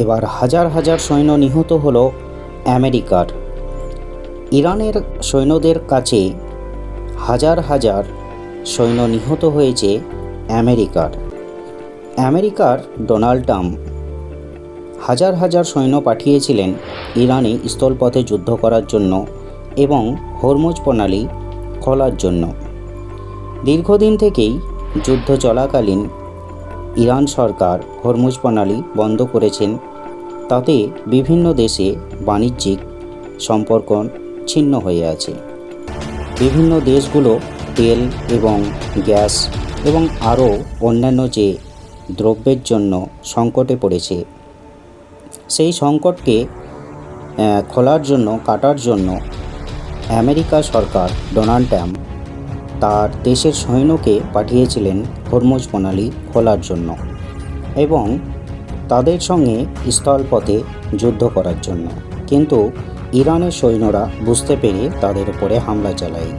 এবার হাজার হাজার সৈন্য নিহত হলো আমেরিকার। ইরানের সৈন্যদের কাছে হাজার হাজার সৈন্য নিহত হয়েছে আমেরিকার। আমেরিকার ডোনাল্ড ট্রাম্প হাজার হাজার সৈন্য পাঠিয়েছিলেন ইরানে স্থলপথে যুদ্ধ করার জন্য এবং হরমুজ প্রণালী খোলার জন্য। দীর্ঘদিন থেকেই যুদ্ধ চলাকালীন ইরান সরকার হরমুজ প্রণালী বন্ধ করেছেন। তাতে বিভিন্ন দেশে বাণিজ্যিক সম্পর্ক ছিন্ন হয়ে আছে। বিভিন্ন দেশগুলো তেল এবং গ্যাস এবং আরও অন্যান্য যে দ্রব্যের জন্য সংকটে পড়েছে। সেই সংকটকে খোলার জন্য, কাটার জন্য আমেরিকা সরকার ডোনাল্ড ট্রাম্প তার দেশের সৈন্যকে পাঠিয়েছিলেন হরমুজ প্রণালী খোলার জন্য এবং তাদের সঙ্গে স্থলপথে যুদ্ধ করার জন্য। কিন্তু ইরানের সৈন্যরা বুঝতে পেরে তাদের উপরে হামলা চালায়।